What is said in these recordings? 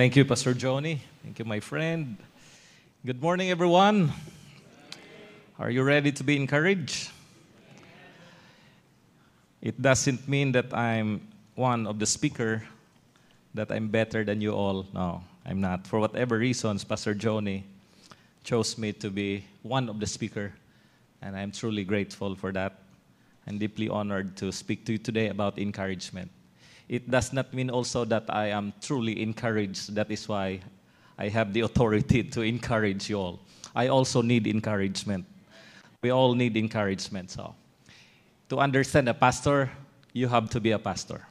Thank you, Pastor Johnny. Thank you, my friend. Good morning, everyone. Are you ready to be encouraged? It doesn't mean that I'm one of the speaker, that I'm better than you all. No, I'm not. For whatever reasons, Pastor Johnny chose me to be one of the speaker, and I'm truly grateful for that. I'm deeply honored to speak to you today about encouragement. It does not mean also that I am truly encouraged. That is why I have the authority to encourage you all. I also need encouragement. We all need encouragement. So, to understand a pastor, you have to be a pastor.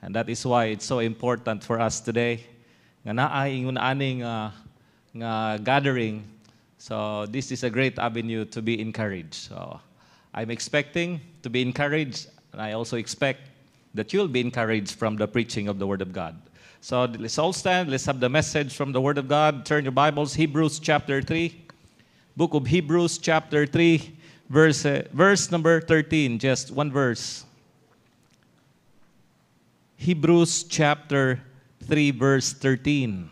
And that is why it's so important for us today. Nga naay aning gathering. So, this is a great avenue to be encouraged. So, I'm expecting to be encouraged, and I also expect that you'll be encouraged from the preaching of the Word of God. So let's all stand. Let's have the message from the Word of God. Turn your Bibles, Hebrews chapter 3. Book of Hebrews chapter 3, verse number 13. Just one verse. Hebrews chapter 3, verse 13.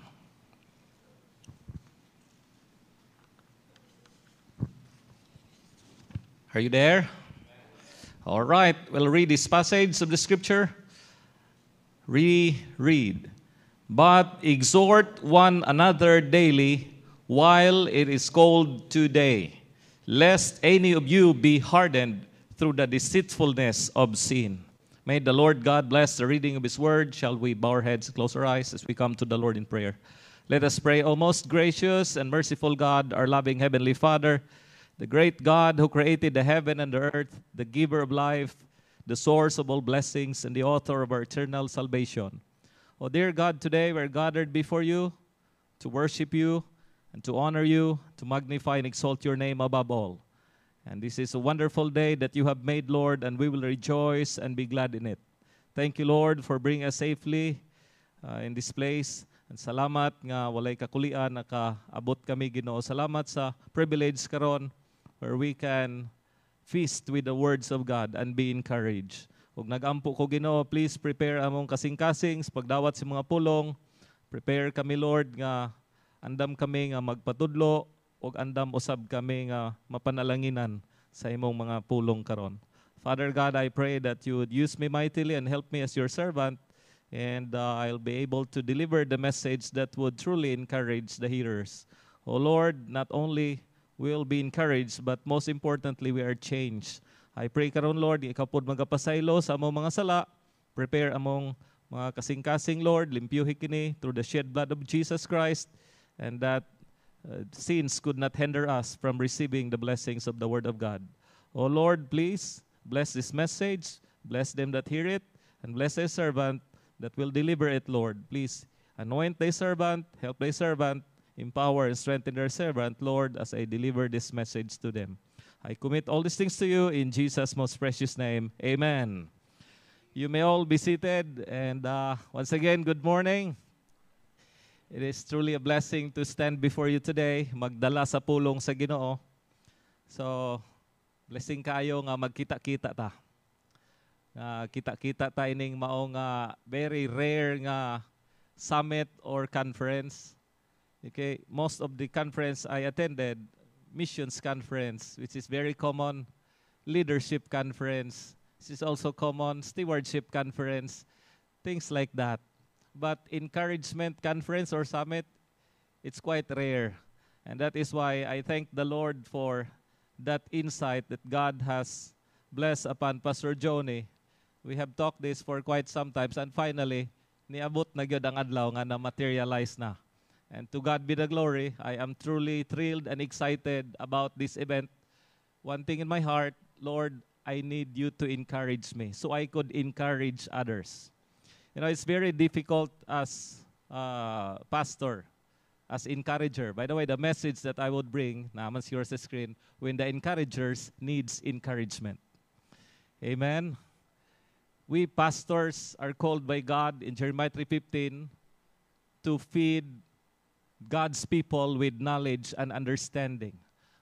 Are you there? All right, we'll read this passage of the scripture. Reread. But exhort one another daily while it is called today, lest any of you be hardened through the deceitfulness of sin. May the Lord God bless the reading of His word. Shall we bow our heads and close our eyes as we come to the Lord in prayer? Let us pray. O most gracious and merciful God, our loving Heavenly Father, the great God who created the heaven and the earth, the giver of life, the source of all blessings, and the author of our eternal salvation. Oh, dear God, today we're gathered before you to worship you and to honor you, to magnify and exalt your name above all. And this is a wonderful day that you have made, Lord, and we will rejoice and be glad in it. Thank you, Lord, for bringing us safely in this place. And salamat nga walay kakulian nakaabot kami, Ginoo. Salamat sa privilege karon where we can feast with the words of God and be encouraged. Ug nagampo ko, Ginoo, please prepare among kasing-kasing sa pagdawat sa mga pulong. Prepare kami, Lord, nga andam kami nga magpatudlo ug andam usab kami nga mapanalanginan sa imong mga pulong karon. Father God, I pray that you would use me mightily and help me as your servant, and I'll be able to deliver the message that would truly encourage the hearers. Oh Lord, not only we'll be encouraged, but most importantly, we are changed. I pray karon, Lord, ikaw pod magapasaylo sa among mga sala. Prepare among mga kasing-kasing, Lord. Limpyuhi kini through the shed blood of Jesus Christ, and that sins could not hinder us from receiving the blessings of the Word of God. Oh Lord, please bless this message. Bless them that hear it, and bless thy servant that will deliver it, Lord. Please anoint thy servant, help thy servant, empower and strengthen their servant, Lord, as I deliver this message to them. I commit all these things to you in Jesus' most precious name. Amen. You may all be seated. And once again, good morning. It is truly a blessing to stand before you today, magdala sa pulong sa Ginoo. So, blessing kayo nga magkita-kita ta. Kita-kita ta ining maong very rare nga summit or conference. Okay, most of the conference I attended, missions conference, which is very common, leadership conference, this is also common, stewardship conference, things like that. But encouragement conference or summit, it's quite rare. And that is why I thank the Lord for that insight that God has blessed upon Pastor Johnny. We have talked this for quite some time, and finally, niabot na gyud ang adlaw nga na materialize na. And to God be the glory. I am truly thrilled and excited about this event. One thing in my heart, Lord, I need you to encourage me so I could encourage others. You know, it's very difficult as pastor, as encourager. By the way, the message that I would bring, naman sa your screen, when the encouragers needs encouragement. Amen. We pastors are called by God in Jeremiah 3:15 to feed God's people with knowledge and understanding.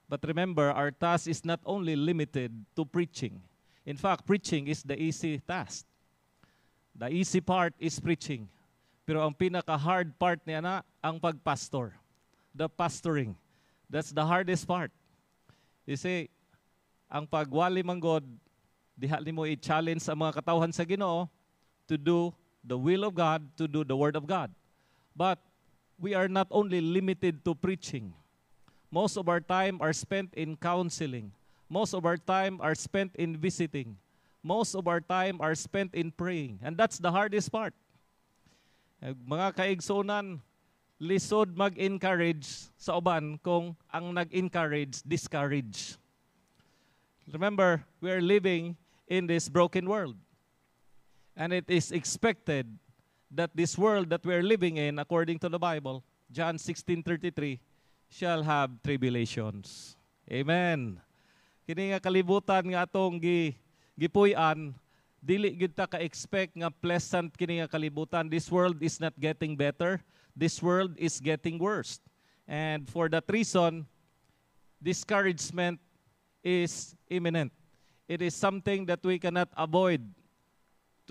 But remember, our task is not only limited to preaching. In fact, preaching is the easy task. The easy part is preaching. Pero ang pinaka-hard part niya na, ang pagpastor. The pastoring. That's the hardest part. You see, ang pagwali man God, diha nimo i-challenge ang mga katawhan sa Ginoo to do the will of God, to do the word of God. But we are not only limited to preaching. Most of our time are spent in counseling. Most of our time are spent in visiting. Most of our time are spent in praying. And that's the hardest part. Mga kaigsunan, lisod mag-encourage sa uban kung ang nag-encourage, discourage. Remember, we are living in this broken world. And it is expected that this world that we are living in, according to the Bible, John 16:33, shall have tribulations. Amen. Kini nga kalibutan nga atong gipuy-an, dili gyud ta ka-expect nga pleasant kini nga kalibutan. This world is not getting better. This world is getting worse. And for that reason, discouragement is imminent. It is something that we cannot avoid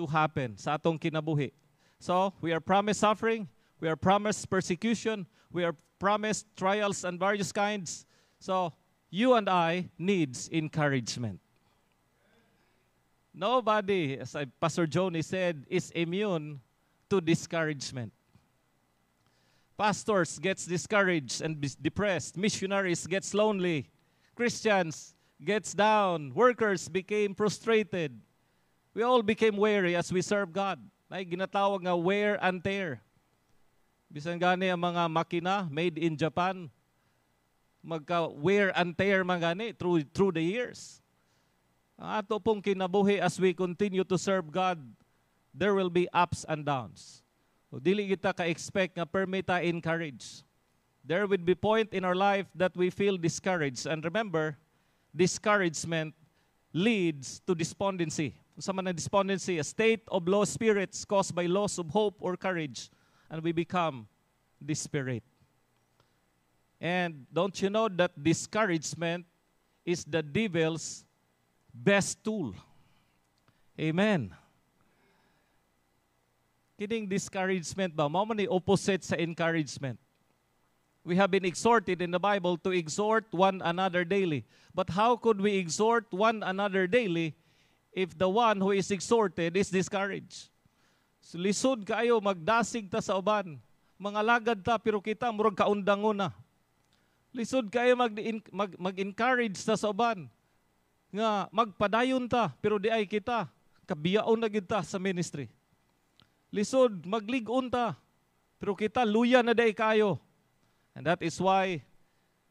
to happen sa atong kinabuhi. So, we are promised suffering, we are promised persecution, we are promised trials and various kinds. So, you and I needs encouragement. Nobody, as Pastor Joni said, is immune to discouragement. Pastors gets discouraged and depressed. Missionaries gets lonely. Christians gets down. Workers became frustrated. We all became weary as we serve God. Ay ginatawag nga wear and tear. Bisan gani ang mga makina made in Japan, magka-wear and tear man gani through the years. Ang ato pong kinabuhi as we continue to serve God, there will be ups and downs. O dili kita ka-expect nga permita encourage. There will be point in our life that we feel discouraged. And remember, discouragement leads to despondency. Sa man ang despondency, a state of low spirits caused by loss of hope or courage, and we become desperate. And don't you know that discouragement is the devil's best tool? Amen. Kining discouragement ba? Mao man ni opposite sa encouragement. We have been exhorted in the Bible to exhort one another daily. But how could we exhort one another daily if the one who is exhorted is discouraged? So, lisod kayo, magdasig ta sa uban. Mga lagad ta, pero kita, murag kaundangon na. Lisod kayo mag-encourage ta sa uban. Nga, magpadayon ta, pero di ay kita. Kabiyaon na kita sa ministry. Lisod, magligon ta, pero kita, luya na di kayo. And that is why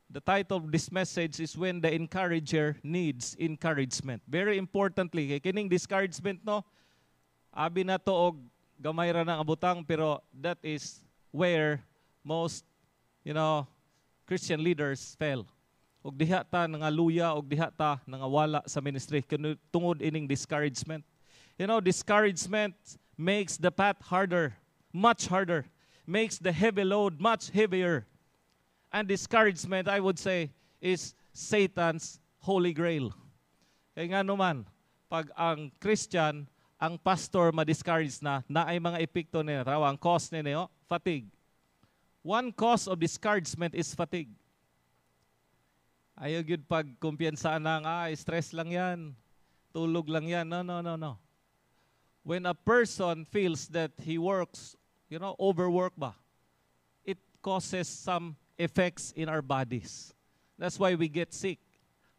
the title of this message is When the Encourager Needs Encouragement. Very importantly, kay kining discouragement, no? Abi na to og gamay ra ng abutang, pero that is where most, Christian leaders fail. Og diha ta nga luya, og diha ta nga wala sa ministry tungod ining discouragement. Discouragement makes the path harder, much harder. Makes the heavy load much heavier. And discouragement, I would say, is Satan's holy grail. Kaya nga naman, pag ang Christian, ang pastor ma-discourage na ay mga epekto niya. Ang cause niya, fatigue. One cause of discouragement is fatigue. Ayaw yun pag kumpiyansa ng, stress lang yan, tulog lang yan. No. When a person feels that he works, overwork ba, it causes some effects in our bodies. That's why we get sick.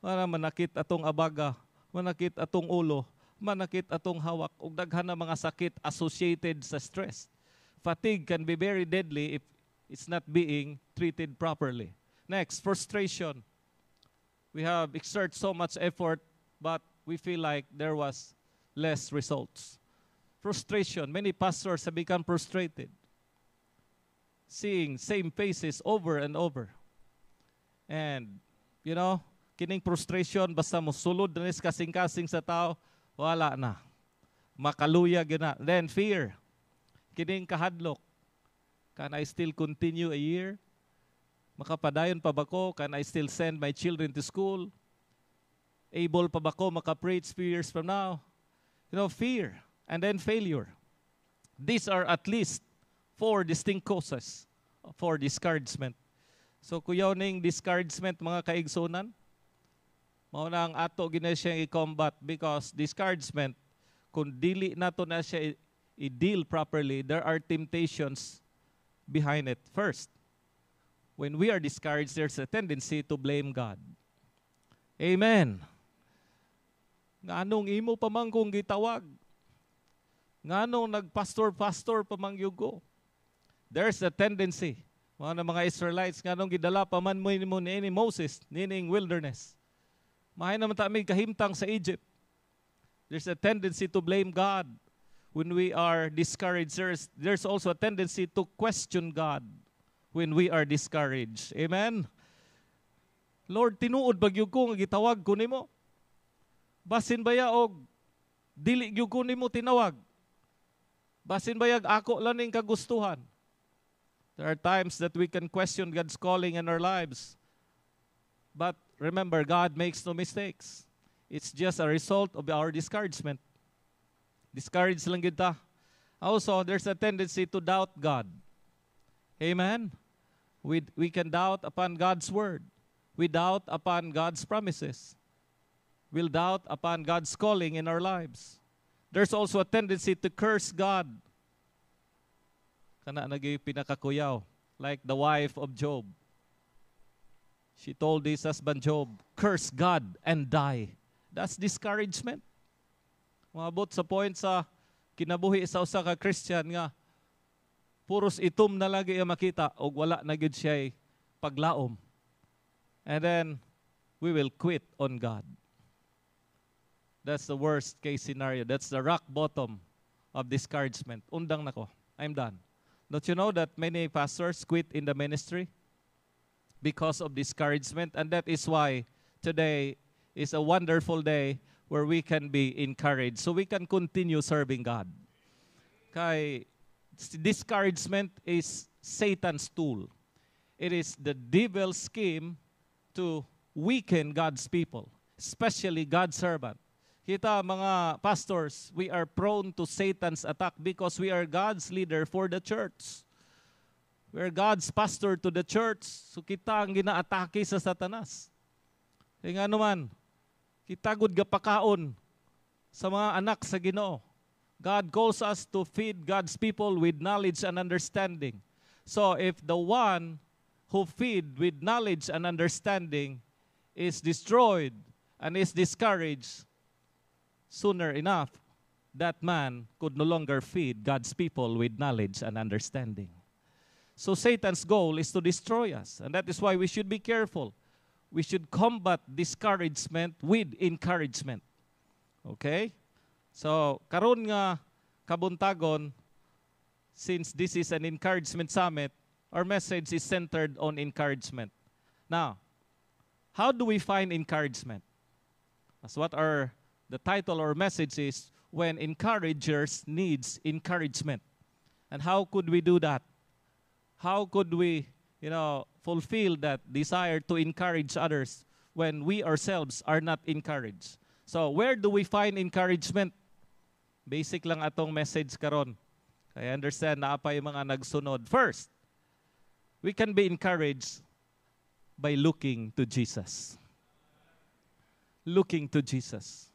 Manakit atong abaga, manakit atong ulo, manakit atong hawak, ug daghan na mga sakit associated sa stress. Fatigue can be very deadly if it's not being treated properly. Next, frustration. We have exerted so much effort, but we feel like there was less results. Frustration. Many pastors have become frustrated, seeing same faces over and over. And, kining frustration, basta mo sulod na kasing-kasing sa tao, wala na. Makaluya gina. Then fear. Kining kahadlok. Can I still continue a year? Makapadayon pa ba ko? Can I still send my children to school? Able pa ba ko makapreach few years from now? Fear. And then failure. These are at least 4 distinct causes for discouragement. So kuyaw ning discouragement mga kaigsunan, mao na ang ato gina siya i-combat because discouragement, kung dili nato na siya i-deal properly, there are temptations behind it. First, when we are discouraged, there's a tendency to blame God. Amen. Nganong imo pa man kung gitawag? Nganong nagpastor-pastor pa man yugo? There's a tendency. Mga Israelites, nganong gidala pa man mo ni Moses, nining wilderness. Mahay naman tayo kahimtang sa Egypt. There's a tendency to blame God. When we are discouraged, there's also a tendency to question God when we are discouraged. Amen? Lord, tinuod bagyog ko nga gitawag ko nimo. Basin baya og dili gyud ko nimo tinawag. Basin bayag ako lang ning kagustuhan. There are times that we can question God's calling in our lives. But remember, God makes no mistakes. It's just a result of our discouragement. Discouraged lang kita. Also, there's a tendency to doubt God. Amen? We can doubt upon God's word. We doubt upon God's promises. We'll doubt upon God's calling in our lives. There's also a tendency to curse God. Kana naging pinakakuyaw, like the wife of Job. She told his husband Job, curse God and die. That's discouragement. Maabot sa point sa kinabuhi sa usa ka Christian nga puros itom na lagi ang makita o wala na gid siya paglaom. And then we will quit on God. That's the worst case scenario. That's the rock bottom of discouragement. Undang nako. I'm done. Don't you know that many pastors quit in the ministry because of discouragement? And that is why today is a wonderful day where we can be encouraged so we can continue serving God. Kay discouragement is Satan's tool. It is the devil's scheme to weaken God's people, especially God's servant. Kita mga pastors, we are prone to Satan's attack because we are God's leader for the church. We are God's pastor to the church. So kita ang ginaatake sa Satanas. Kaya nga naman, kita gud gapakaon sa mga anak sa Ginoo. God calls us to feed God's people with knowledge and understanding. So if the one who feed with knowledge and understanding is destroyed and is discouraged, sooner enough, that man could no longer feed God's people with knowledge and understanding. So Satan's goal is to destroy us. And that is why we should be careful. We should combat discouragement with encouragement. Okay? So, karon nga kabuntagon, since this is an encouragement summit, our message is centered on encouragement. Now, how do we find encouragement? That's what the title or message is, when encouragers needs encouragement. And how could we do that? How could we, fulfill that desire to encourage others when we ourselves are not encouraged? So, where do we find encouragement? Basic lang atong message karon. I understand na pa yung mga nagsunod. First, we can be encouraged by looking to Jesus. Looking to Jesus.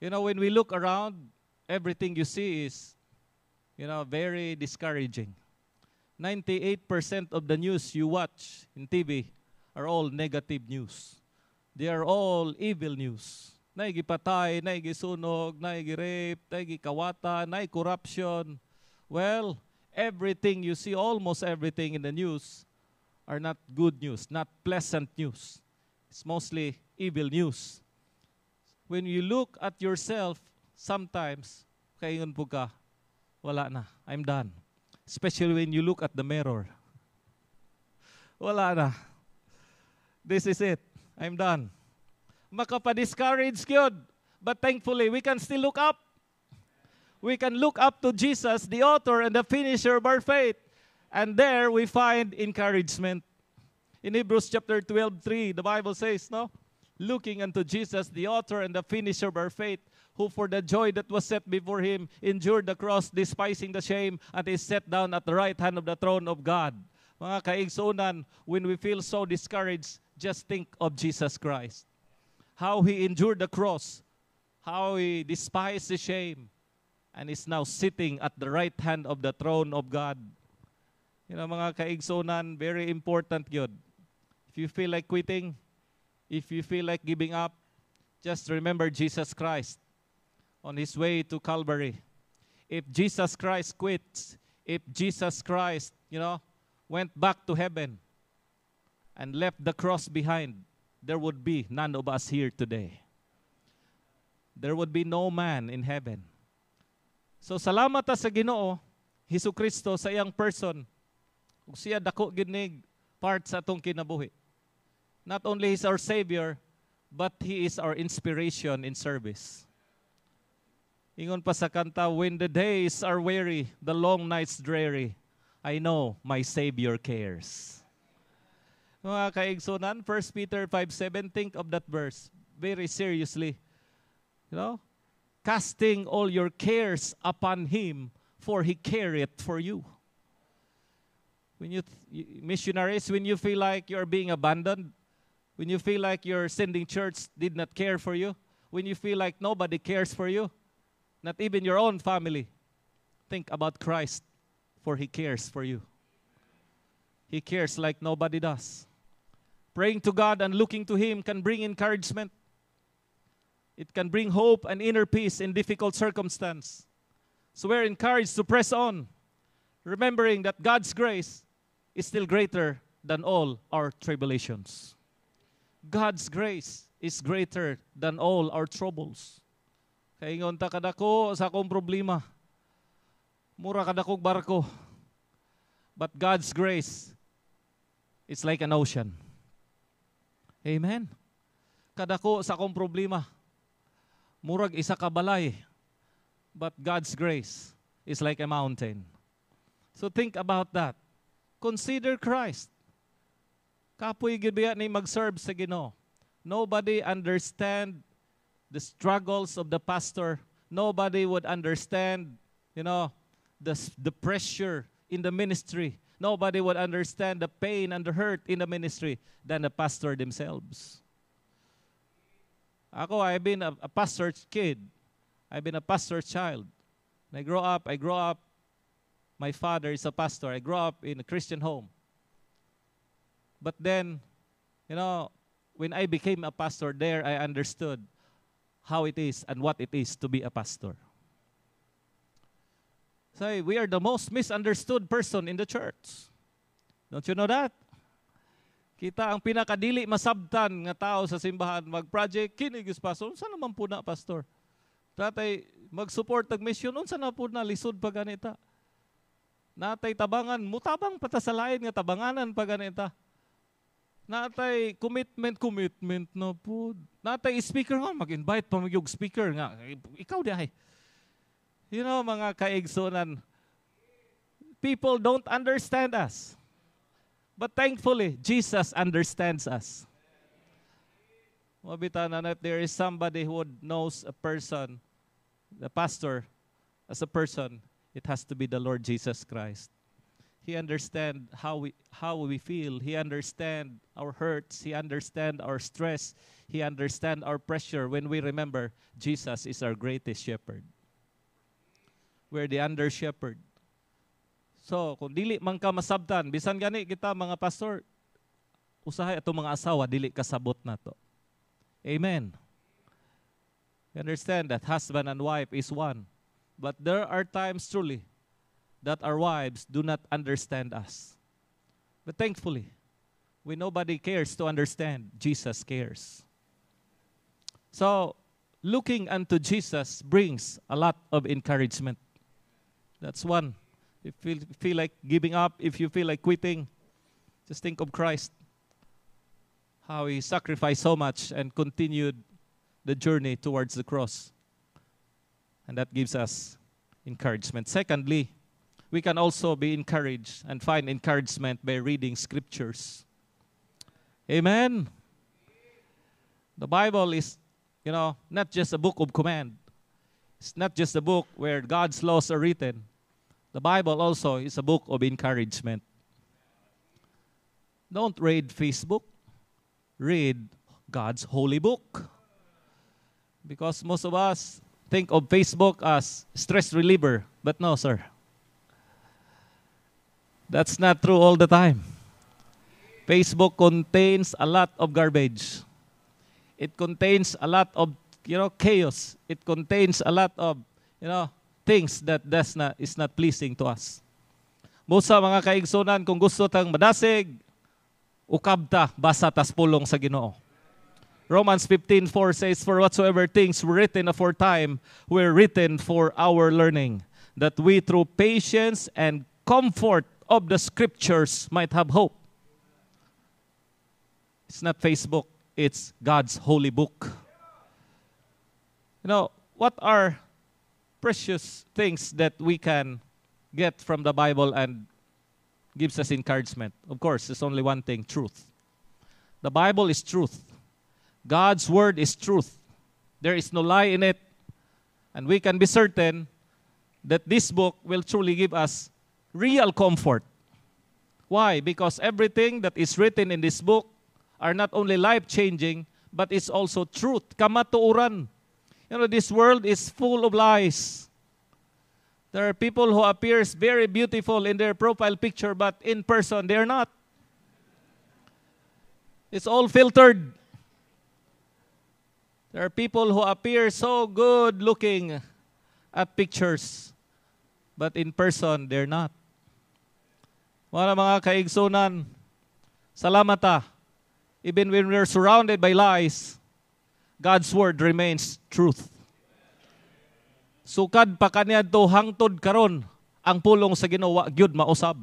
When we look around, everything you see is, very discouraging. 98% of the news you watch in TV are all negative news. They are all evil news. Naigipatay, naigisunog, naigirape, naigikawata, naigcorruption. Well, everything you see, almost everything in the news are not good news, not pleasant news. It's mostly evil news. When you look at yourself, sometimes, kaingon po ka, wala na, I'm done. Especially when you look at the mirror. Wala na. This is it. I'm done. Makapa-discourage yun. But thankfully, we can still look up. We can look up to Jesus, the author and the finisher of our faith. And there we find encouragement. In Hebrews chapter 12:3, the Bible says, no? Looking unto Jesus, the author and the finisher of our faith, who for the joy that was set before him endured the cross, despising the shame, and is set down at the right hand of the throne of God. Mga kaigsunan, when we feel so discouraged, just think of Jesus Christ. How He endured the cross, how He despised the shame, and is now sitting at the right hand of the throne of God. You know, mga kaigsunan, very important yun. If you feel like quitting, if you feel like giving up, just remember Jesus Christ on His way to Calvary. If Jesus Christ quits, if Jesus Christ, went back to heaven and left the cross behind, there would be none of us here today. There would be no man in heaven. So salamat ta sa Ginoo Hesukristo sa iyang person. Ug siya dako ginig part sa atong kinabuhi. Not only He's our Savior, but He is our inspiration in service. Ingon pa sa kanta, when the days are weary, the long nights dreary, I know my Savior cares. Mga kaigsunan, 1 Peter 5:7, think of that verse very seriously. Casting all your cares upon Him, for He careth for you. When missionaries, when you feel like you're being abandoned, when you feel like your sending church did not care for you, when you feel like nobody cares for you, not even your own family, think about Christ, for He cares for you. He cares like nobody does. Praying to God and looking to Him can bring encouragement. It can bring hope and inner peace in difficult circumstance. So we're encouraged to press on, remembering that God's grace is still greater than all our tribulations. God's grace is greater than all our troubles. Kaya ingon ta kadako sa akong problema. Mura kadakog barko. But God's grace is like an ocean. Amen. Kadako sa akong problema. Murag isa ka balay. But God's grace is like a mountain. So think about that. Consider Christ. Kapoy gid biya ni mag-serve sa Ginoo. Nobody understand the struggles of the pastor. Nobody would understand, the pressure in the ministry. Nobody would understand the pain and the hurt in the ministry than the pastor themselves. I've been a pastor's kid. I've been a pastor's child. When I grow up, my father is a pastor. I grew up in a Christian home. But then, when I became a pastor there, I understood how it is and what it is to be a pastor. So we are the most misunderstood person in the church. Don't you know that? Kita ang pinakadili masabtan nga tao sa simbahan mag-project kinigis pastor. Unsa naman po na pastor? Tatay mag-support tag mission unsa na po na lisod pa ganita. Natay tabangan mutabang pata sa lain nga tabanganan pa ganita. Natay commitment na po. Natay speaker nga, mag-invite pa mag-yung speaker nga. Ikaw di ay. Mga kaigsunan, people don't understand us. But thankfully, Jesus understands us. Mabita na if there is somebody who knows a person, the pastor, as a person, it has to be the Lord Jesus Christ. He understands how we feel. He understands our hurts. He understands our stress. He understands our pressure when we remember Jesus is our greatest shepherd. We're the under shepherd. So, kung dili man ka masabtan, bisan gani kita mga pastor, usahay ato mga asawa, dili kasabot na to. Amen. You understand that husband and wife is one. But there are times truly that our wives do not understand us. But thankfully, when nobody cares to understand, Jesus cares. So, looking unto Jesus brings a lot of encouragement. That's one. If you feel like giving up, if you feel like quitting, just think of Christ. How He sacrificed so much and continued the journey towards the cross. And that gives us encouragement. Secondly, we can also be encouraged and find encouragement by reading scriptures. Amen. The Bible is, not just a book of command, It's not just a book where God's laws are written. The Bible also is a book of encouragement. Don't read Facebook. Read God's holy book. Because most of us think of Facebook as stress reliever. But no, sir. That's not true all the time. Facebook contains a lot of garbage. It contains a lot of, chaos. It contains a lot of, things that is not pleasing to us. Most sa mga kaigsunan, kung gusto tang madasig, ukab ta, basa tas pulong sa Ginoo. Romans 15:4 says, "For whatsoever things were written aforetime were written for our learning, that we through patience and comfort of the Scriptures might have hope." It's not Facebook, it's God's holy book. What are precious things that we can get from the Bible and gives us encouragement? Of course, there's only one thing, truth. The Bible is truth. God's word is truth. There is no lie in it. And we can be certain that this book will truly give us real comfort. Why? Because everything that is written in this book are not only life-changing, but it's also truth. Kamatuoran. This world is full of lies. There are people who appears very beautiful in their profile picture, but in person, they're not. It's all filtered. There are people who appear so good looking at pictures, but in person, they're not. Mga kaigsunan, salamat ta. Even when we're surrounded by lies, God's word remains truth. Sukad pa kaniya to hangtod karon ang pulong sa Ginoo gyud mausab.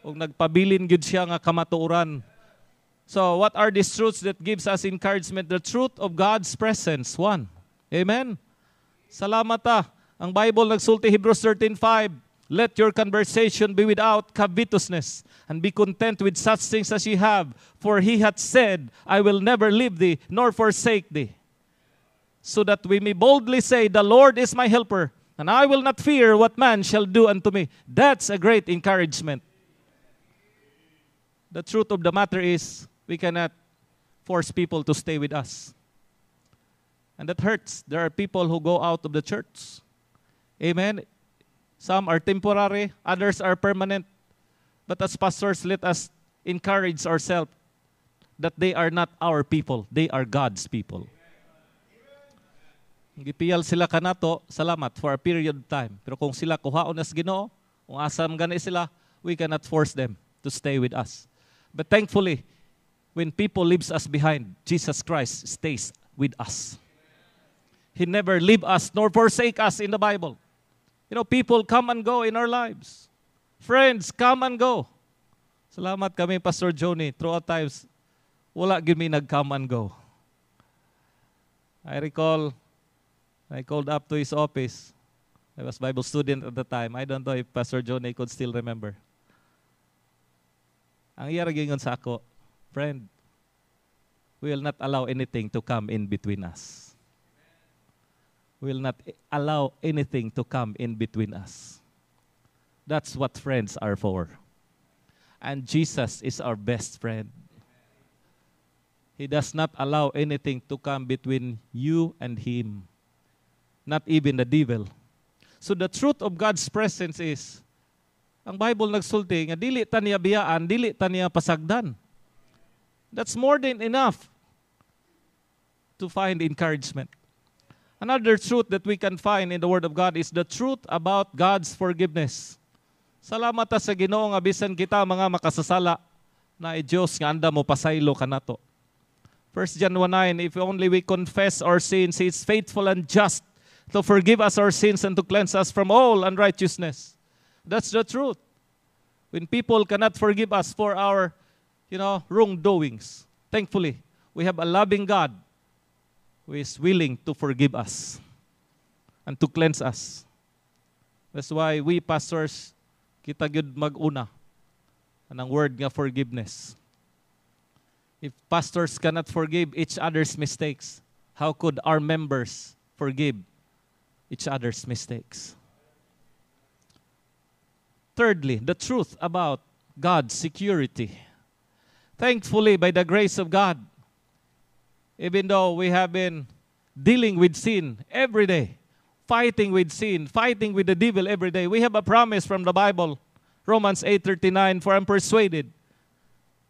Ug nagpabilin gyud siya nga kamatuoran. So what are these truths that gives us encouragement? The truth of God's presence. One. Amen. Salamat ta. Ang Bible nagsulti Hebrews 13:5. Let your conversation be without covetousness, and be content with such things as ye have. For he hath said, I will never leave thee, nor forsake thee. So that we may boldly say, the Lord is my helper, and I will not fear what man shall do unto me. That's a great encouragement. The truth of the matter is, we cannot force people to stay with us. And that hurts. There are people who go out of the church. Amen. Some are temporary, others are permanent. But as pastors, let us encourage ourselves that they are not our people. They are God's people. Gipiyal sila kanato, salamat, for a period of time. Pero kung sila kuhaon as Ginoo, kung asam gani sila, we cannot force them to stay with us. But thankfully, when people leaves us behind, Jesus Christ stays with us. He never leave us nor forsake us in the Bible. People come and go in our lives. Friends come and go. Salamat kami, Pastor Johnny. Throughout times, wala gid mi nag-come and go. I recall, I called up to his office. I was Bible student at the time. I don't know if Pastor Johnny could still remember. Ang iya gingon sa ako, friend, we will not allow anything to come in between us. We will not allow anything to come in between us. That's what friends are for. And Jesus is our best friend. He does not allow anything to come between you and Him. Not even the devil. So the truth of God's presence is, ang Bible nagsulti nga dili ta niya biyaan, dili ta niya pasagdan. That's more than enough to find encouragement. Another truth that we can find in the Word of God is the truth about God's forgiveness. Salamat ta sa Ginoo nga bisan kita mga makasasala na Diyos nga anda mo pasaylo kanato. 1 John 1:9, if only we confess our sins, He is faithful and just to forgive us our sins and to cleanse us from all unrighteousness. That's the truth. When people cannot forgive us for our, wrongdoings, thankfully, we have a loving God who is willing to forgive us and to cleanse us. That's why we pastors, kita gyud mag-una anang word nga forgiveness. If pastors cannot forgive each other's mistakes, how could our members forgive each other's mistakes. Thirdly, the truth about God's security. Thankfully, by the grace of God, even though we have been dealing with sin every day, fighting with sin, fighting with the devil every day, we have a promise from the Bible, Romans 8:39, for I'm persuaded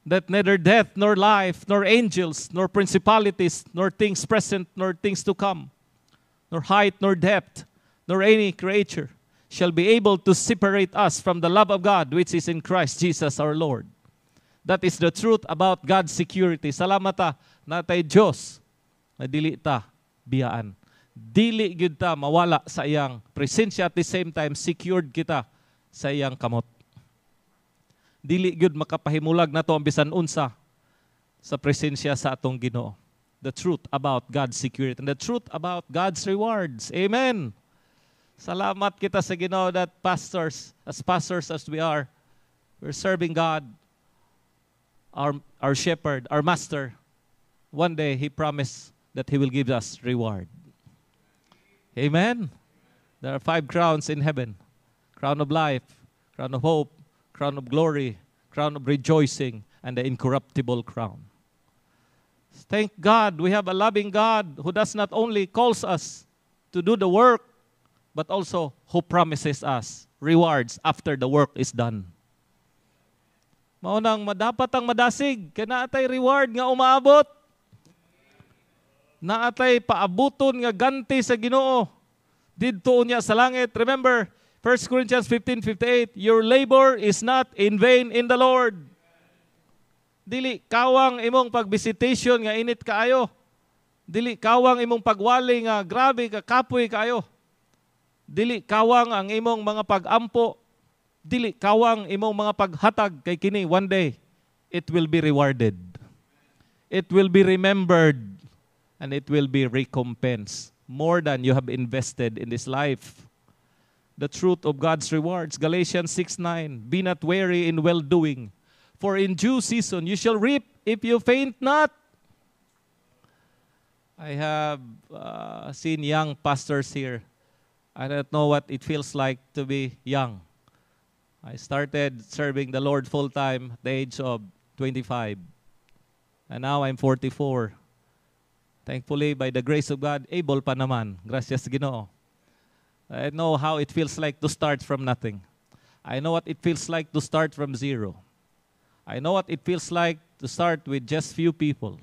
that neither death, nor life, nor angels, nor principalities, nor things present, nor things to come, nor height, nor depth, nor any creature shall be able to separate us from the love of God which is in Christ Jesus our Lord. That is the truth about God's security. Salamat ta, natay Diyos, na dili ta biyaan. Dili gyud ta mawala sa iyang presensya, at the same time, secured kita sa iyang kamot. Dili gyud makapahimulag na to ang bisan unsa sa presensya sa atong Ginoo. The truth about God's security and the truth about God's rewards. Amen. Salamat kita sa Ginoo that pastors as we are, we're serving God, our shepherd, our master. One day, He promised that He will give us reward. Amen. There are 5 crowns in heaven. Crown of life, crown of hope, crown of glory, crown of rejoicing, and the incorruptible crown. Thank God we have a loving God who does not only calls us to do the work, but also who promises us rewards after the work is done. Maunang madapat ang madasig, kaya naatay reward nga umaabot. Naatay paabuton nga ganti sa Ginoo. Didto niya sa langit. Remember, 1 Corinthians 15:58, your labor is not in vain in the Lord. Dili kawang imong pagbisitation nga init kaayo. Dili kawang imong pagwali nga grabe ka kapoy kaayo. Dili kawang ang imong mga pag-ampo. Dili kawang imong mga paghatag kay kini. One day, it will be rewarded. It will be remembered. And it will be recompensed more than you have invested in this life. The truth of God's rewards. Galatians 6:9, be not weary in well-doing, for in due season you shall reap if you faint not. I have seen young pastors here. I don't know what it feels like to be young. I started serving the Lord full-time at the age of 25. And now I'm 44. Thankfully, by the grace of God, able pa naman. Gracias Ginoo. I know how it feels like to start from nothing. I know what it feels like to start from zero. I know what it feels like to start with just few people.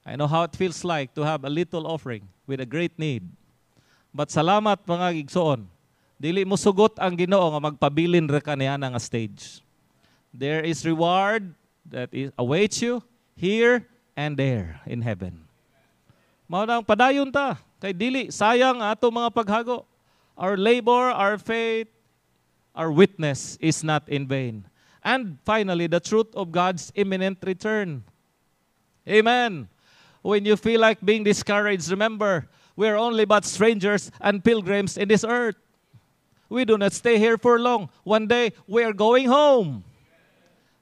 I know how it feels like to have a little offering with a great need. But salamat mga igsoon, dili mo sugot ang Ginoo nga magpabilin ra kaniya nga stage. There is reward that awaits you here and there in heaven. Mao nang padayon ta kay dili sayang ato mga paghago. Our labor, our faith, our witness is not in vain. And finally, the truth of God's imminent return. Amen. When you feel like being discouraged, remember, we are only but strangers and pilgrims in this earth. We do not stay here for long. One day, we are going home.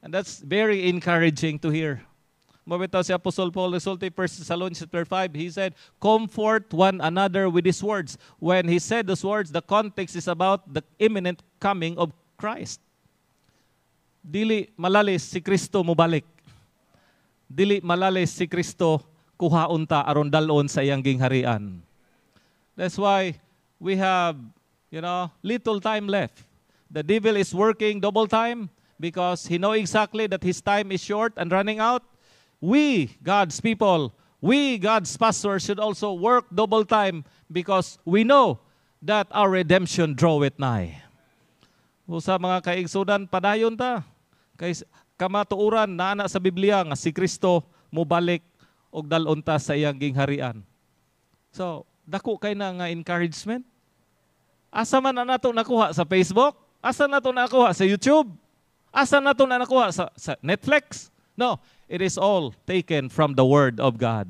And that's very encouraging to hear. Mabitaw si Apostol Paul, resulting 1 Thessalonians 5, he said, comfort one another with his words. When he said those words, the context is about the imminent coming of Christ. Dili malalis si Kristo mubalik. Dili malalis si Kristo kuhaon ta aron dalon sa iyang gingharian. That's why we have, little time left. The devil is working double time because he knows exactly that his time is short and running out. We, God's people, we, God's pastors, should also work double time because we know that our redemption draweth nigh. Sa mga kaigsudan, padayon ta. Kay kamatuuran na ana sa Biblia nga si Kristo mubalik og dalon ta sa iyang gingharian. So, dako kay na nga encouragement. Asa man na nato nakuha sa Facebook? Asa nato nakuha sa YouTube? Asa nato na nakuha sa Netflix? No, it is all taken from the Word of God.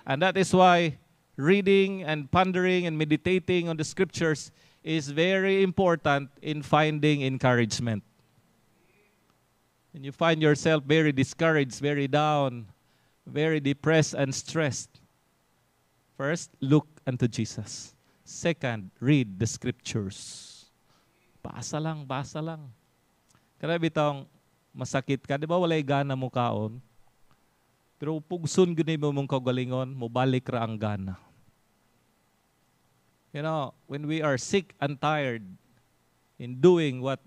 And that is why reading and pondering and meditating on the Scriptures is very important in finding encouragement. When you find yourself very discouraged, very down, very depressed and stressed, first, look unto Jesus. Second, read the scriptures. Basa lang, basa lang. Kaya bitang masakit ka, di ba walay gana mo kaon? Pero pugsun guni mo mong kagalingon, mobalik ra ang gana. You know, when we are sick and tired in doing what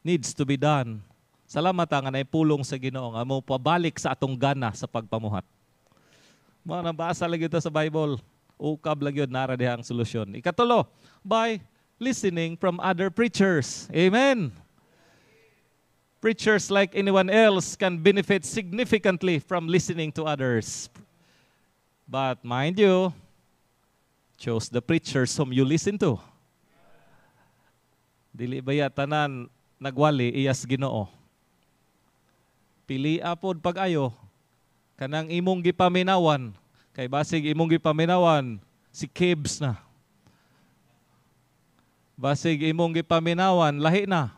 needs to be done, salamat nga na ipulong sa Ginoo nga mo pabalik sa atong gana sa pagpamuhat. Mga nabasa lagi ito sa Bible, ukab lagi yun, nara diha ang solusyon. Ikatulo, by listening from other preachers. Amen. Preachers like anyone else can benefit significantly from listening to others. But mind you, choose the preachers whom you listen to. Dili baya tanan nagwali iyas Ginoo. Pili apod pag-ayo kanang imong gipaminawan kay basig imong gipaminawan si Kibs na. Basig imong gipaminawan lahi na.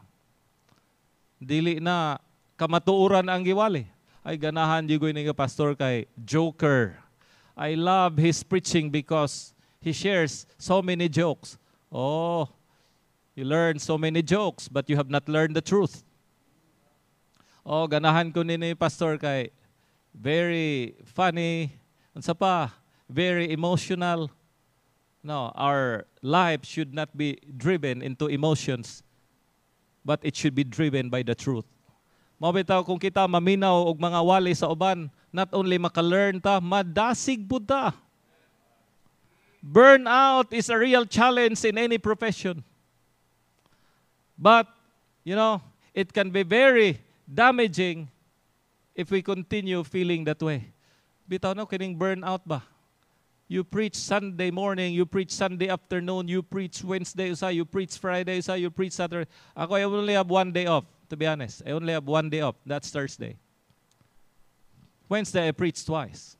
Dili na kamatuoran ang giwali. Ay ganahan jigoy ni pastor kay Joker. I love his preaching because he shares so many jokes. Oh, you learn so many jokes but you have not learned the truth. Oh, ganahan ko ni pastor kay very funny, unsa pa, very emotional. No, our life should not be driven into emotions, but it should be driven by the truth. Mabitaw kung kita maminaw og mga wali sa uban, not only maka-learn ta, madasig pud ta. Burnout is a real challenge in any profession. But, you know, it can be very damaging if we continue feeling that way. Bitaw na kining burnout ba? You preach Sunday morning, you preach Sunday afternoon, you preach Wednesday, you preach Friday, you preach Saturday. Ako, I only have one day off, to be honest. I only have one day off. That's Thursday. Wednesday, I preach twice.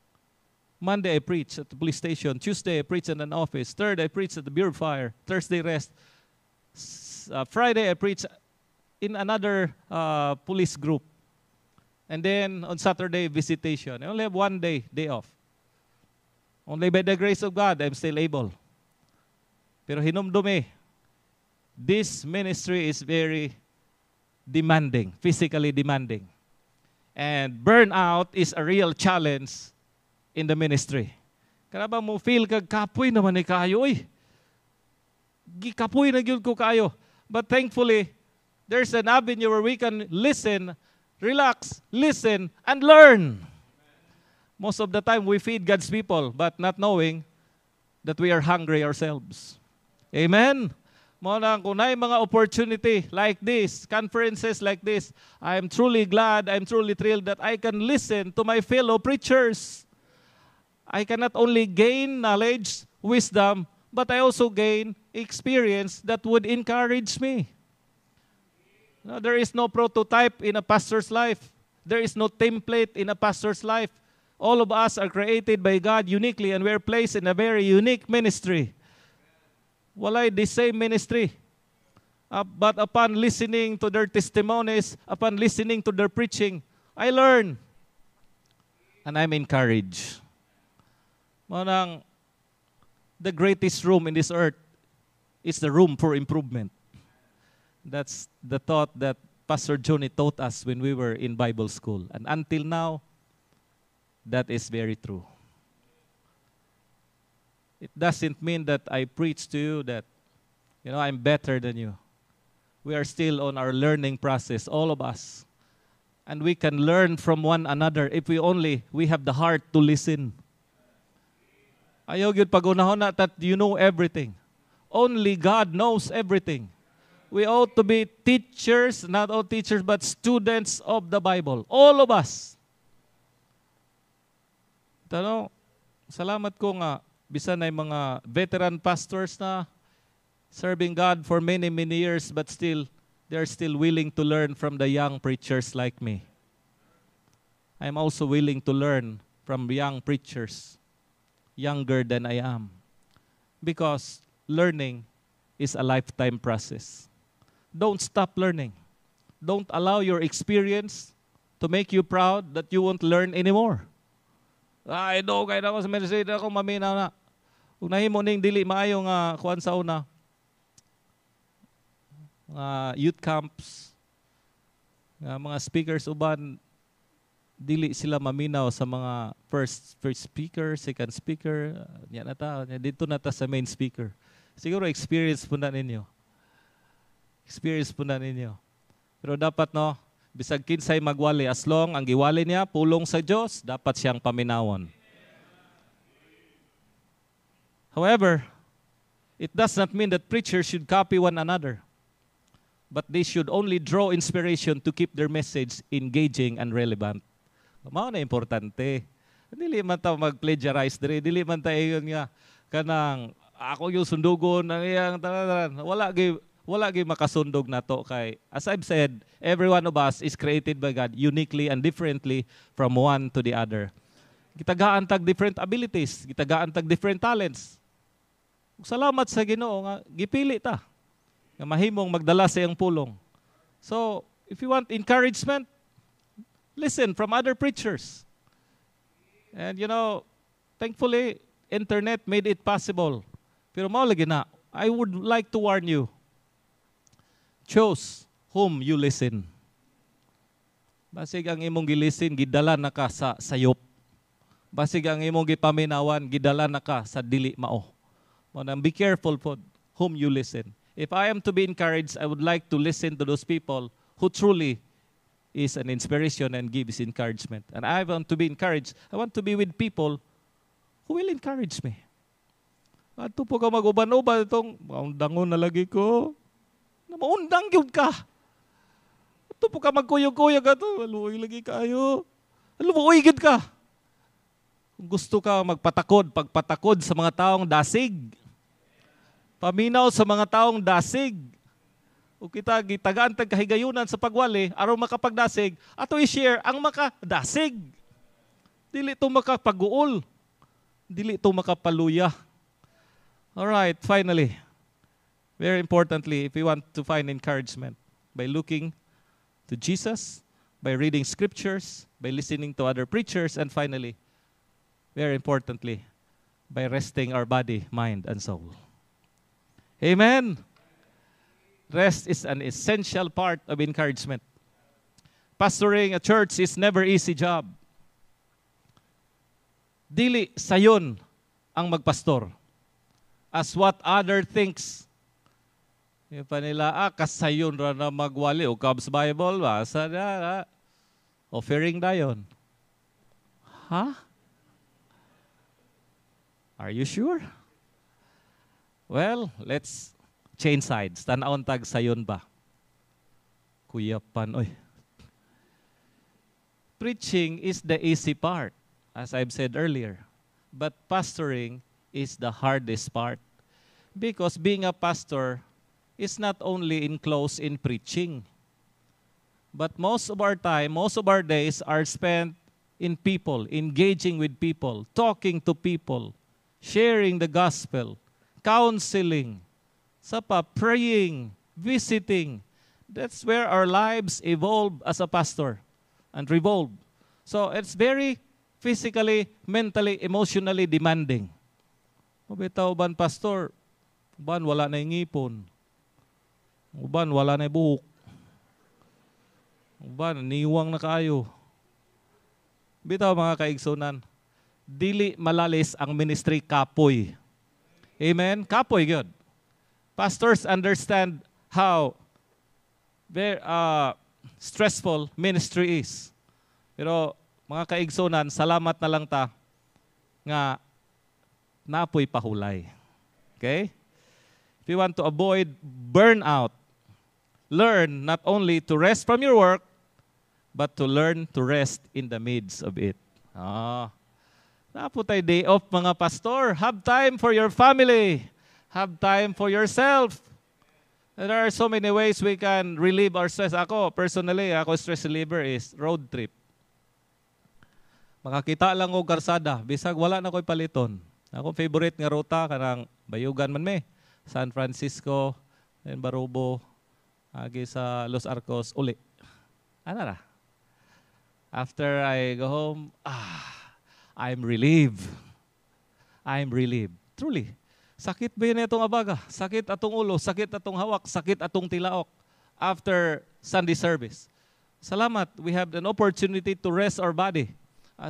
Monday, I preach at the police station. Tuesday, I preach in an office. Third, I preach at the Bureau of Fire. Thursday, rest. Friday, I preach in another police group. And then, on Saturday, visitation. I only have one day off. Only by the grace of God, I'm still able. Pero hinumdumi, this ministry is very demanding, physically demanding. And burnout is a real challenge in the ministry. Kaya ba mo feel kag kapoy naman ni kayo, eh. Gikapoy na gyud ko kayo. But thankfully, there's an avenue where we can listen, relax, listen, and learn. Most of the time, we feed God's people, but not knowing that we are hungry ourselves. Amen? Muna, kung may mga opportunity like this, conferences like this, I'm truly glad, I'm truly thrilled that I can listen to my fellow preachers. I cannot only gain knowledge, wisdom, but I also gain experience that would encourage me. No, there is no prototype in a pastor's life. There is no template in a pastor's life. All of us are created by God uniquely and we're placed in a very unique ministry. Walay the same ministry. But upon listening to their testimonies, upon listening to their preaching, I learn. And I'm encouraged. Manang, the greatest room in this earth is the room for improvement. That's the thought that Pastor Johnny taught us when we were in Bible school. And until now, that is very true. It doesn't mean that I preach to you that, you know, I'm better than you. We are still on our learning process, all of us. And we can learn from one another if we have the heart to listen. Ayaw yun pagunahon na that you know everything. Only God knows everything. We ought to be teachers, not all teachers, but students of the Bible. All of us. Tano, salamat ko nga, bisan ay mga veteran pastors na serving God for many, many years, but still, they're still willing to learn from the young preachers like me. I'm also willing to learn from young preachers, younger than I am. Because learning is a lifetime process. Don't stop learning. Don't allow your experience to make you proud that you won't learn anymore. I know, kaya ako sa ministry, ako maminaw na. Kung nahimo ning dili maayo nga kuan sa una, mga youth camps, nga mga speakers uban, dili sila maminaw sa mga first speaker, second speaker, dito na ta sa main speaker. Siguro experience po na ninyo. Experience po na ninyo. Pero dapat no, bisag kinsay magwali, as long ang giwali niya, pulong sa Diyos, dapat siyang paminawon. However, it does not mean that preachers should copy one another. But they should only draw inspiration to keep their message engaging and relevant. Mao na importante. Dili man ta mag-plagiarize diri, dili man ta iyon nga kanang ako yung sundugon ang iyang tanan. Wala gi makasundog nato kay as I've said, every one of us is created by God uniquely and differently from one to the other. Gitagaan tag different abilities, gitagaan tag different talents. Salamat sa Ginoo nga gipili ta nga mahimong magdala sa iyang pulong. So, if you want encouragement, listen from other preachers. And you know, thankfully, internet made it possible. Pero mao lagi na, I would like to warn you, choose whom you listen. Basig ang imong gilisten, gidala na ka sa sayop. Basig ang imong gipaminawan, gidala na ka sa dili mao. Be careful po whom you listen. If I am to be encouraged, I would like to listen to those people who truly is an inspiration and gives encouragement. And I want to be encouraged. I want to be with people who will encourage me. Ato po ka mag-uban-uban itong, maundangon na lagi ko. Maundang yun ka. Ato po ka magkuyog-kuyog ato. Aluoy lagi kayo. Aluoy gid ka. Kung gusto ka magpatakod, pagpatakod sa mga taong dasig. Paminaw sa mga taong dasig. O kita gitagaan tag kahigayunan sa pagwali, aron makapagdasig, ato i-share ang makadasig. Dili ito makapag-uol. Dili ito makapaluya. Alright, finally, very importantly, if we want to find encouragement, by looking to Jesus, by reading scriptures, by listening to other preachers, and finally, very importantly, by resting our body, mind, and soul. Amen. Rest is an essential part of encouragement. Pastoring a church is never easy job. Dili sayon ang magpastor. As what other thinks. Yung pa nila, kasayon ra na magwali. O Cubs Bible, basa na. Offering dayon. Huh? Are you sure? Well, let's change sides. Tanaon tag sayon ba? Kuyapan, oy. Preaching is the easy part, as I've said earlier. But pastoring is the hardest part. Because being a pastor is not only enclosed in preaching. But most of our time, most of our days are spent in people, engaging with people, talking to people, sharing the gospel, counseling, praying, visiting. That's where our lives evolve as a pastor and revolve. So it's very physically, mentally, emotionally demanding. Mabitaw ban pastor, uban wala na ngipon. Uban wala na buhok. Uban niwang na kaayo. Bitaw mga kaigsunan, dili malalis ang ministry kapoy. Amen? Kapoy good. Pastors understand how very stressful ministry is. Pero mga kaigsunan, salamat na lang ta nga napoy pahulay. Okay? If you want to avoid burnout, learn not only to rest from your work, but to learn to rest in the midst of it. Napo tayo day off mga pastor. Have time for your family. Have time for yourself. There are so many ways we can relieve our stress. Personally, stress reliever is road trip. Makakita lang ko karsada. Bisag wala na ko'y paliton. Akong favorite nga ruta, kanang Bayugan man me. San Francisco, and Barubo, agi sa Los Arcos, uli. Ano na? After I go home, I'm relieved. I'm relieved. truly. Sakit ba yun itong abaga? Sakit atong ulo, sakit atong hawak, sakit atong tilaok after Sunday service. Salamat, we have an opportunity to rest our body.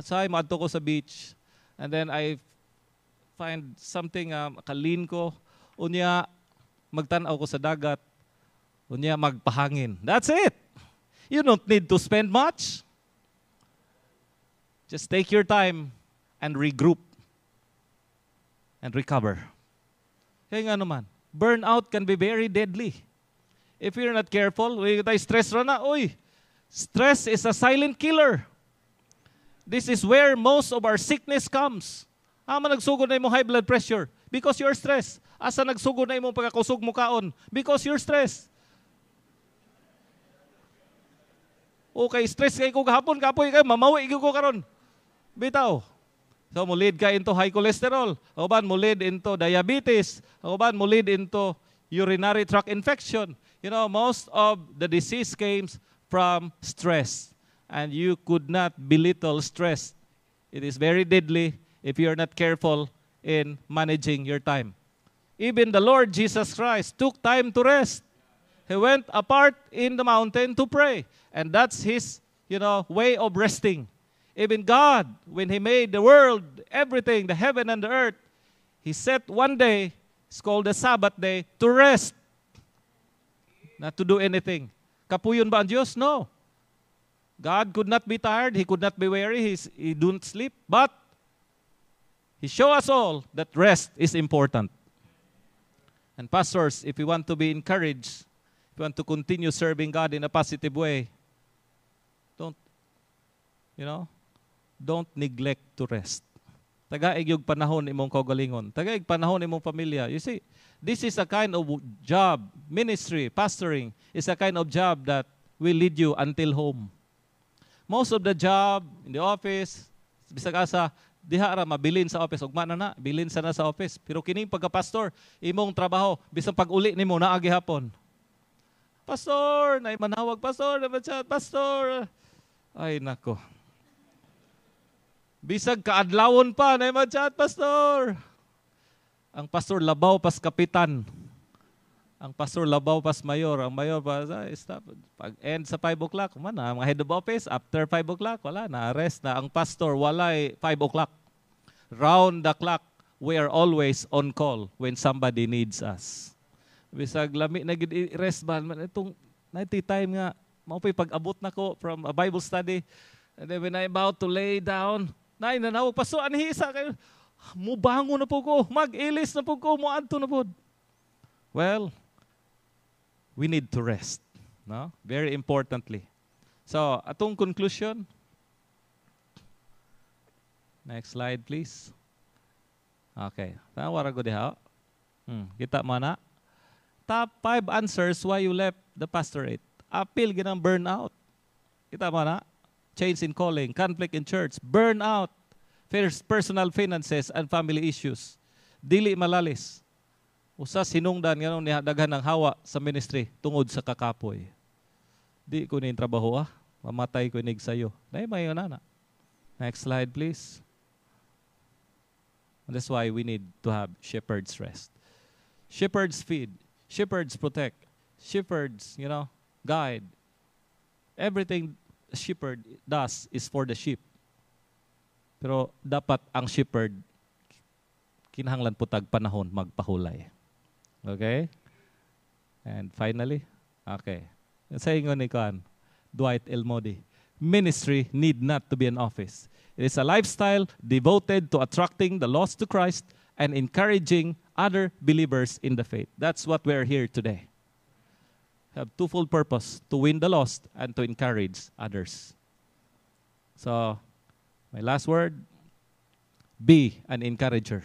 So I maadto ko sa beach, and then I find something, makalin ko, unya magtanaw ko sa dagat, unya magpahangin. That's it. You don't need to spend much. Just take your time and regroup and recover. Kaya nga naman, burnout can be very deadly. If you're not careful, tayo stress na, stress is a silent killer. This is where most of our sickness comes. Ama nagsugod na imong high blood pressure because you're stressed. Asa nagsugod na imong pagkakusog mo kaon because you're stressed. Okay, stress kay ko gahapon, kapoy kay mamawi gyud ko karon. Bitaw. So mo lead ka into high cholesterol. Uban mo lead into diabetes. Uban mo lead into urinary tract infection. You know, most of the disease came from stress. And you could not belittle stress. It is very deadly if you're not careful in managing your time. Even the Lord Jesus Christ took time to rest. He went apart in the mountain to pray. And that's his, way of resting. Even God, when he made the world, everything, the heaven and the earth, he set one day, it's called the Sabbath day, to rest. Not to do anything. Kapuyon ba ang Diyos? No. God could not be tired. He could not be weary. He don't sleep. But he showed us all that rest is important. And pastors, if we want to be encouraged, if we want to continue serving God in a positive way, don't neglect to rest. Tagaig yung panahon imong kaugalingon. Tagaig panahon imong pamilya. You see, this is a kind of job, ministry, pastoring, is a kind of job that will lead you until home. Most of the job in the office, bisag asa, diha ra mabilin sa office, ugma na, bilin sa na sa office. Pero kining pagka-pastor, imong trabaho, bisang pag-uli nimo naa gihapon. Pastor, na manawag, pastor, pastor. Ay nako. Bisag kaadlawon pa, na chat, pastor. Ang pastor labaw pas kapitan. Ang pastor labaw pas mayor. Ang mayor pa, stop. Pag end sa 5 o'clock, mga head of office, after 5 o'clock, wala na, arrest na. Ang pastor, wala 5 o'clock. Round the clock, we are always on call when somebody needs us. Bisag lami na rest ba, itong 90 time nga, maupay pag-abot na ko from a Bible study, and then when I'm about to lay down, nanawag, pastor, anhisa kayo, mubango na po ko, mag-ilis na po ko, muanto na po. Well, we need to rest. No? Very importantly. So, atong conclusion. Next slide, please. Okay. Tawara ko diha. Kita mo na. Top 5 answers why you left the pastorate. Appeal ginang burnout. Kita mo na. Change in calling, conflict in church, burnout, personal finances, and family issues. Dili malalis. Usa sinungdan nga nung daghan ng hawa sa ministry tungod sa kakapoy. Di ko ning trabaho mamatay ko nig sayo. Nay mayo na. Next slide please. And that's why we need to have shepherds rest. Shepherds feed, shepherds protect, shepherds, guide. Everything a shepherd does is for the sheep. Pero dapat ang shepherd kinahanglan putag panahon magpahulay. Okay? And finally, okay. Sa ingon ni Dwight L. Moody, ministry need not to be an office. It is a lifestyle devoted to attracting the lost to Christ and encouraging other believers in the faith. That's what we're here today. Have twofold purpose, to win the lost and to encourage others. So, my last word, be an encourager.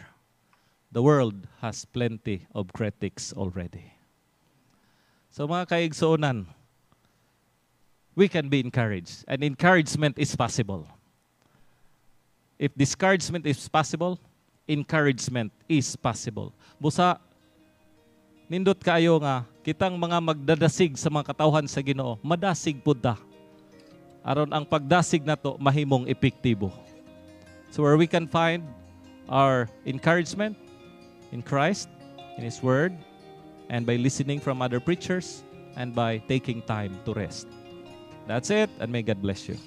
The world has plenty of critics already. So mga kaigsuonan, we can be encouraged. And encouragement is possible. If discouragement is possible, encouragement is possible. Busa, nindot kayo nga, kitang mga magdadasig sa mga katawhan sa Ginoo, madasig pud ta. Aron ang pagdasig nato mahimong epektibo. So where we can find our encouragement, in Christ, in His Word, and by listening from other preachers, and by taking time to rest. That's it, and may God bless you.